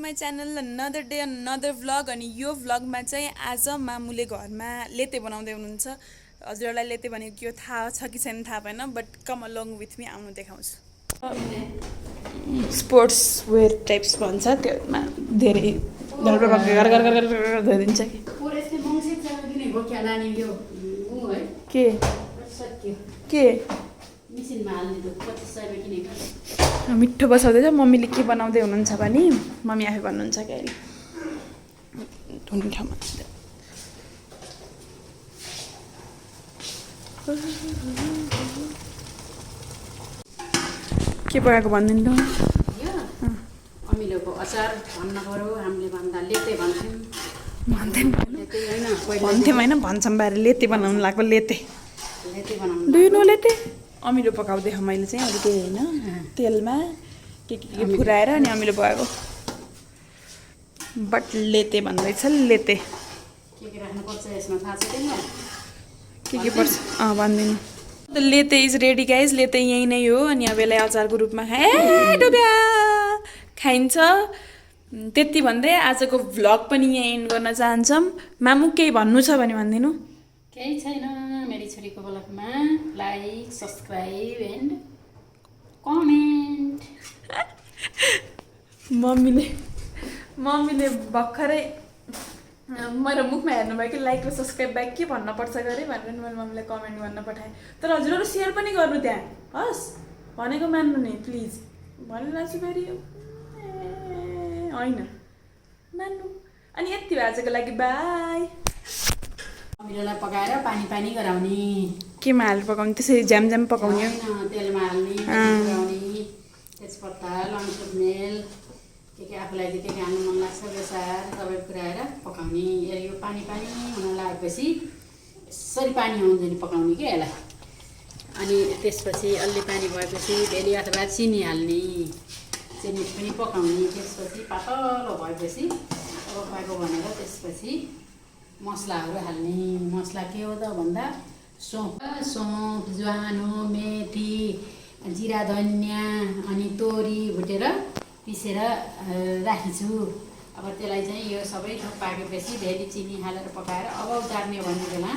My channel another day another vlog. अनि यो भ्लगमा चाहिँ आज मामुले घरमा लेते बनाउँदै हुनुहुन्छ। हजुरहरूलाई लेते भनेको के हो थाहा छ कि छैन थाहा भएन, but com along with me, आउनु देखाउँछु। स्पोर्ट्स वेयर टाइप्स भन्छ, त्योमा धेरै धोइदिन्छ कि के मिठो बसाउँदैछ। मम्मीले के बनाउँदै हुनुहुन्छ भने मम्मी आफै भन्नुहुन्छ क्या अहिले धुने ठाउँमा। के पकाएको भनिदिनु त। अमिलोको अचार भन्न पर्यो, हामीले भन्दा लेते भन्थ्यौँ। भन्थ्यौँ होइन, भन्छौँ बारे लेते बनाउनु लाग्यो। लेते डु यु नो लेते? अमिलो पकाउँदै मैले चाहिँ अलिक केही होइन, तेलमा के फुराएर अनि अमिलो पकाएको। बट लेते भन्दैछ, लेते के राख्नुपर्छ यसमा थाहा छ तिमीलाई? के पर्छ भनिदिनु। द लेते इज रेडी गाइज। लेते यही नै हो। अनि अब यसलाई अचारको रूपमा खाइन्छ। त्यति भन्दै आजको भ्लग पनि यहाँ एन्ड गर्न चाहन्छौँ। मामु केही भन्नु छ भने भनिदिनु। केही छैन, मेरी छोरीको ब्लगमा लाइक सब्सक्राइब एन्ड कमेन्ट। मम्मीले भर्खरै मेरो मुखमा हेर्नुभयो कि लाइक र सब्सक्राइब बाहेक के भन्नुपर्छ गरे भनेर मैले मम्मीलाई कमेन्ट गर्न पठाएँ। तर हजुरहरू सेयर पनि गर्नु त्यहाँ, हस् भनेको मान्नु नि प्लिज। भनिरहेको छु फेरि होइन मान्नु। अनि यति भयो आजको लागि, बाई। अमिलोलाई पकाएर पानी पानी गराउने। केमा हालेर पकाउने? त्यसरी झ्याम पकाउने? तेलमा हाल्ने, गराउने, तेजपत्ता, लङ्चुक मेल, के आफूलाई के खानु मन लाग्छ बेसार सबै पुऱ्याएर पकाउने। यो पानी पानी हुन लागेपछि यसरी पानी आउँदैन पकाउने कि यसलाई। अनि त्यसपछि अलि पानी भएपछि भेली अथवा चिनी हाल्ने, चिनी पनि पकाउने। त्यसपछि पातलो भएपछि अब पाएको भनेर त्यसपछि मसलाहरू हाल्ने। मसला के हो त भन्दा सौँफ, ज्वानो, मेथी, जिरा, धनियाँ अनि तोरी भुटेर पिसेर राखेछु। अब त्यसलाई चाहिँ यो सबै थोक पाकेपछि भेली चिनी हालेर पकाएर अब उतार्ने भन्ने बेला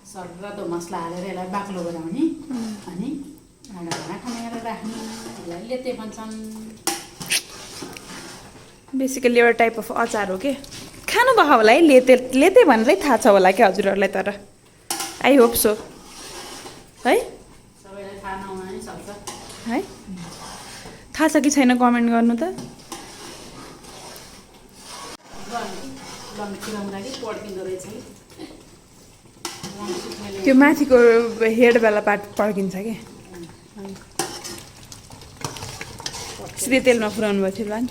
सर्रतो मसला हालेर यसलाई बाक्लो गराउने। अनि भाँडा खनाएर राख्ने, यसलाई लेते भन्छन्। बेसिकली एउटा टाइप अफ अचार हो कि खानुभएको होला है। लेते भनेरै थाहा छ होला क्या हजुरहरूलाई, तर आई होप सो है। सबैलाई थाहा नहुन नि सक्छ है। थाहा छ कि छैन कमेन्ट गर्नु त। त्यो माथिको हेडवाला पार्ट पड्किन्छ कि सिधै तेलमा पुऱ्याउनु भएको थियो नि,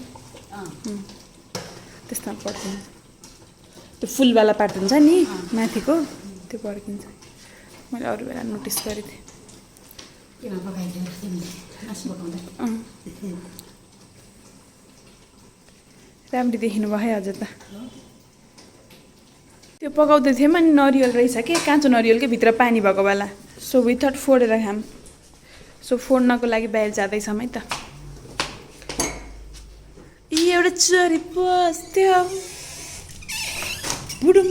त्यस्तोमा पड्किन्छ। त्यो फुलवाला पार्ट हुन्छ नि माथिको, त्यो पड्किन्छ। मैले अरू बेला नोटिस गरेको थिएँ। राम्ररी देखिनु भयो है हजुर त। त्यो पकाउँदै थियौँ अनि नरिवल रहेछ कि काँचो नरिवलकै भित्र पानी भएको बेला। सो विथआउट फोडेर खाम। सो फोड्नको लागि बाहिर जाँदैछौँ है त। एउटा चरी बस्थ्यो बुडुम।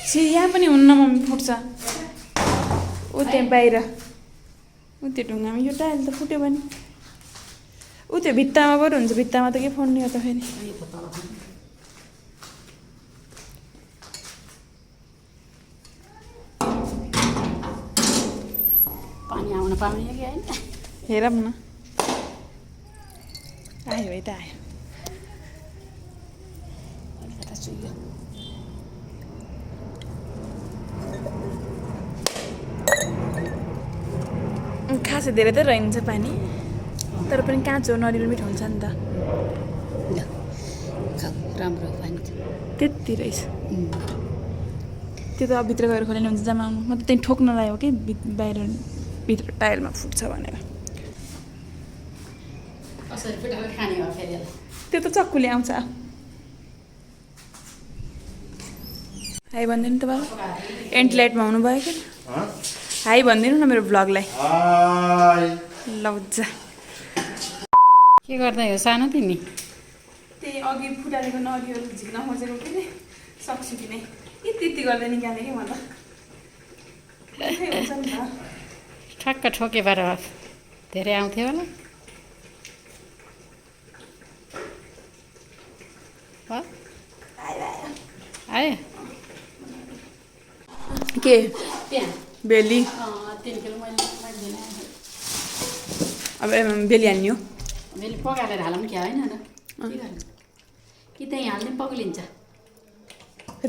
यहाँ पनि हुन्न मम्मी, फुट्छ ऊ त्यहाँ बाहिर। ऊ त्यो ढुङ्गामा यो टाइल त फुट्यो भने ऊ त्यो भित्तामा पो हुन्छ। भित्तामा त के फोड्ने हो त फेरि। पानी आउन पाउने कि होइन हेरौँ न। आयो है त आयो। खासै धेरै त रहन्छ पानी, तर पनि काँचो नरिवल मिठो हुन्छ नि त। राम्रो पानी त्यति रहेछ। त्यो त अब भित्र गएर खोलेर हुन्छ जमाउनु। म त त्यहीँ ठोक्न लाग्यो कि बाहिर भित्र टाइलमा फुट्छ भनेर। त्यो त चक्कुले आउँछ। हाई भनिदिनु त बाबा। एन्ड लाइटमा हुनुभयो कि हाई भनिदिनु न मेरो भ्लगलाई। लौजा के गर्दै हो सानो तिमी? त्यही अघि फुटालेको नदीहरू झिक्न खोजेको कि नै सक्छु कि नै यति गर्दै निकालेँ कि म त हुन्छ नि त ठक्क ठोकेबाट धेरै आउँथ्यो होला आयो के त्यहाँ बेली 3 किलो मैले अब बेली हाल्ने हो मैले पकाएर हालौँ क्या होइन र के गर्नु कि त्यहीँ हाल्ने पग्लिन्छ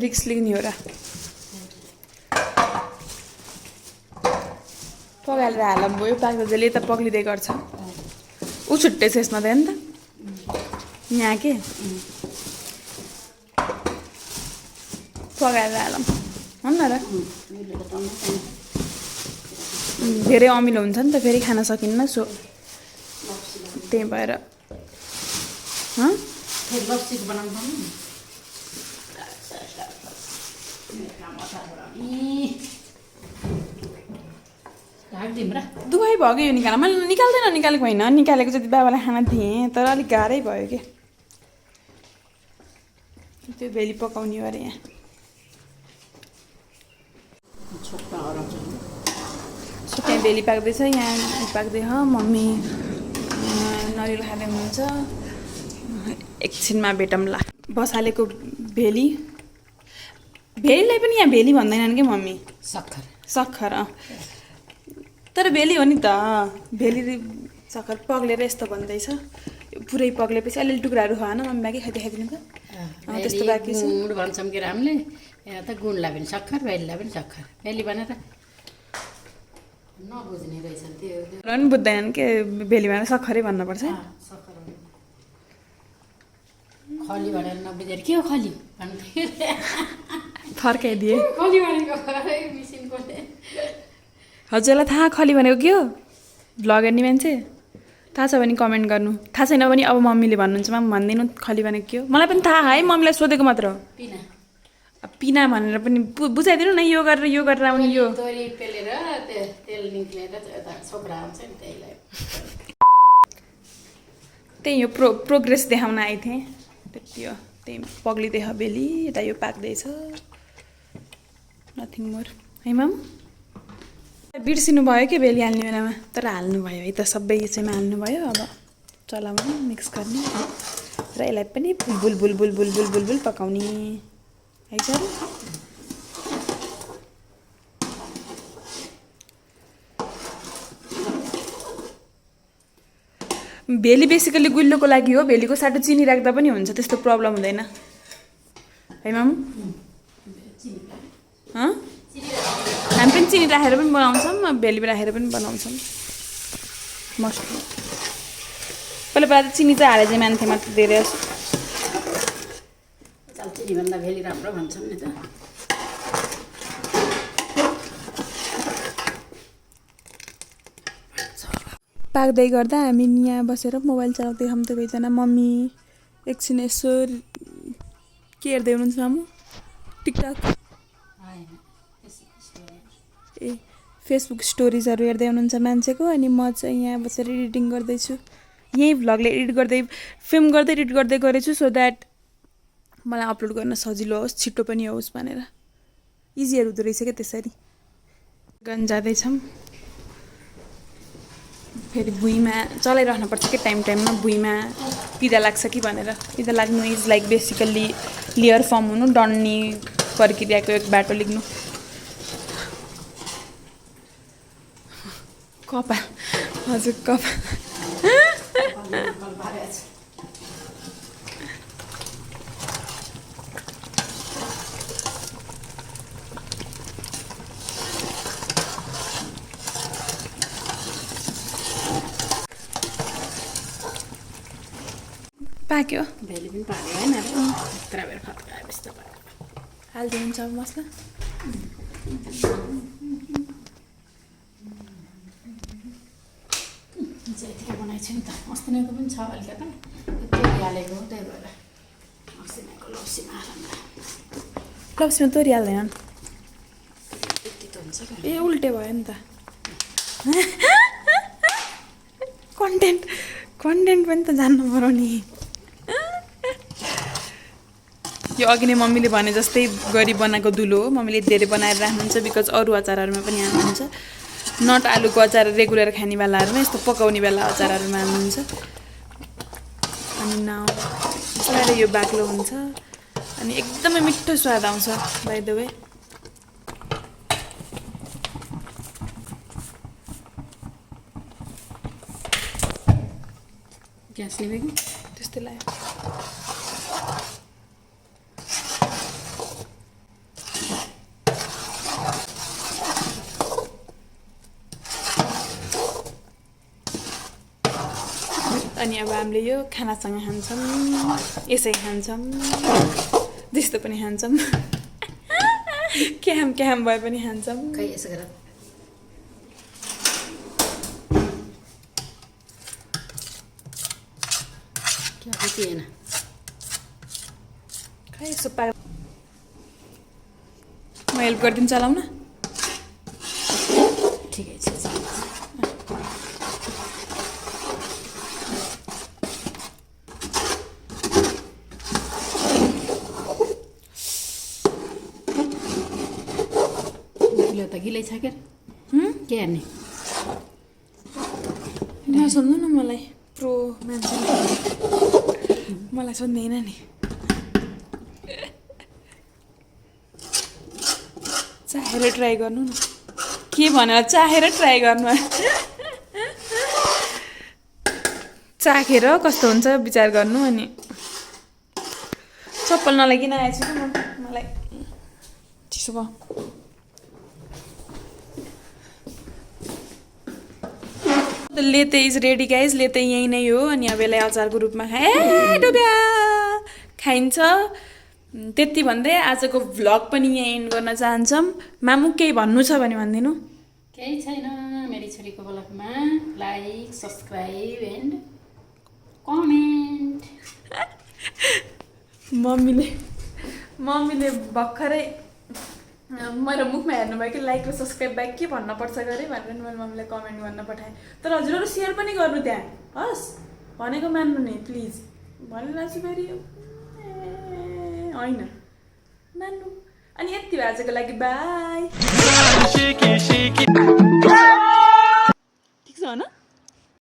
रिक्स लिने हो र पकाएर हालौँ भयो पाक्दा जहिले त पग्लिँदै गर्छ ऊ छुट्टै छ यसमा त नि त यहाँ के पकाएर हालौँ हो न र धेरै अमिलो हुन्छ नि त फेरि खान सकिन्न सो त्यही भएर फेरि लप्सीको बनाउँछौँ राखिदिउँ र दुवै भयो कि यो निकाल मैले निकालेको होइन निकालेको जति बाबालाई खाना दिएँ तर अलिक गाह्रै भयो कि त्यो भेली पकाउने हो अरे यहाँ सो त्यहाँ भेली पाक्दैछ यहाँ पाक्दै हो मम्मी नरिवल खाँदै हुनुहुन्छ एकछिनमा भेटौँला बसालेको भेलीलाई पनि यहाँ भेली भन्दैनन् कि मम्मी सक्खर तर भेली हो नि त भेली सक्खर पग्लेर यस्तो भन्दैछ पुरै पग्लेपछि अलिअलि टुक्राहरू खाएन मम्मी बाँकी खाइदिनु त त्यस्तो बाँकी छ गुड भन्छौँ कि रामले यहाँ त गुडलाई पनि सक्खर भेलीलाई पनि सक्खर भेली भनेर नबुझ्ने रहेछ त्यो र पनि बुझ्दैनन् के भेली भनेर सक्खरै भन्नुपर्छ खली भनेर नबुझेर के हो खली भन्थ्यो फर्काइदिए खली भनेको मिसिनकोले हजुरलाई थाहा खली भनेको के हो भ्लग हेर्ने मान्छे थाहा छ भने कमेन्ट गर्नु थाहा छैन भने अब मम्मीले भन्नुहुन्छ म भन्दिनँ खली भनेको के हो मलाई पनि थाहा है मम्मीलाई सोधेको मात्र हो पिना भनेर पनि बुझाइदिनु न यो गरेर आउने यो तोरी पेलेर तेल निक्लेर छोक्रा आउँछ नि त्यही हो प्रोग्रेस देखाउन आएको थिएँ त्यति हो त्यही पग्लिँदै हो बेली यता यो पाक्दैछ नथिङ मोर है माम बिर्सिनु भयो कि भेली हाल्ने बेलामा तर हाल्नुभयो है त सबै यसैमा हाल्नुभयो अब चलाउनु मिक्स गर्ने र यसलाई पनि बुलबुल पकाउने है सर भेली बेसिकली गुलियोको लागि हो भेलीको साटो चिनी राख्दा पनि हुन्छ त्यस्तो प्रब्लम हुँदैन है मामु हामी पनि चिनी राखेर पनि बनाउँछौँ भेली राखेर पनि बनाउँछौँ मस्टली पहिला त चिनी चाहिँ हाले चाहिँ मान्थेँ मात्र धेरै चिनीभन्दा भेली राम्रो भन्छौँ नि त पाक्दै गर्दा हामी यहाँ बसेर मोबाइल चलाउँदै हम दुवैजना मम्मी एकछिन यसो के हेर्दै हुनुहुन्छ मामु टिकटक ए फेसबुक स्टोरिजहरू हेर्दै हुनुहुन्छ मान्छेको अनि म चाहिँ यहाँ बसेर एडिटिङ गर्दैछु यही भ्लगले एडिट गर्दै फिल्म गर्दै एडिट गर्दै गरेछु सो द्याट मलाई अपलोड गर्न सजिलो होस् छिटो पनि होस् भनेर इजियर हुँदो रहेछ क्या त्यसरी गन जाँदैछौँ फेरि भुइँमा चलाइराख्नुपर्छ कि टाइममा भुइँमा पिदा लाग्छ कि भनेर पिदा लाग्नु is like basically layer form हुनु डन्नी प्रक्रियाको एक बाटो लेख्नु कपाल हजुर कपाल पाक्यो भेली पनि पाक्यो होइन यत्रो बेर खतकाएपछि त हालिदिनुहुन्छ अब मसला यतिकै बनाएको छु नि त अस्तिनाको पनि छ अलिकता तोरी हालेको त्यही भएर अस्तिनाको लप्सीमा हालौँ लप्सीमा तोरी हाल्दैनन् यति त हुन्छ ए उल्टे भयो नि त कन्टेन्ट कन्टेन्ट पनि त जान्नु पर्यो नि यो अघि नै मम्मीले भने जस्तै गरी बनाएको दुलो हो मम्मीले धेरै बनाएर राख्नुहुन्छ बिकज अरू अचारहरूमा पनि हाल्नुहुन्छ नट आलुको अचार रेगुलर खाने बेलाहरूमा यस्तो पकाउने बेला अचारहरूमा हाल्नुहुन्छ अनि नाउ बिस्तारै यो बाक्लो हुन्छ अनि एकदमै मिठो स्वाद आउँछ बाइ द वे ग्यास लिएको त्यस्तै लाग्यो अनि अब हामीले यो खानासँग खान्छौँ यसै खान्छौँ त्यस्तो पनि खान्छौँ क्याम भए पनि खान्छौँ खै यसो गर क्या बुझिएन खै यसो पा म हेल्प गरिदिन्छु चलाउन ठिकै छ त गिलै छ के हेर्ने नसोध्नु न मलाई प्रो मान्छे मलाई सोध्दैन नि चाहेर ट्राई गर्नु न के भनेर चाहेर ट्राई गर्नु चाखेर कस्तो हुन्छ विचार गर्नु अनि चप्पल नलागिकन आएछु कि मलाई चिसो भयो लेते इज रेडी गाइज लेते यहीँ नै हो अनि अब यसलाई अचारको रूपमा खाइन्छ त्यति भन्दै आजको भ्लग पनि यहाँ एन्ड गर्न चाहन्छौँ मामु केही भन्नु छ भने भनिदिनु केही छैन मेरी छोरीको भ्लगमा लाइक सब्सक्राइब एन्ड कमेन्ट मम्मीले भर्खरै मेरो मुखमा हेर्नुभयो कि लाइक र सब्सक्राइब बाइक के भन्नुपर्छ गरे भनेर मैले मम्मीलाई कमेन्ट गर्न पठाएँ तर हजुरहरू सेयर पनि गर्नु त्यहाँ हस् भनेको मान्नु नि प्लिज भनिरहेको छु फेरि होइन मान्नु अनि यति भयो आजको लागि बाई ठिक छ होइन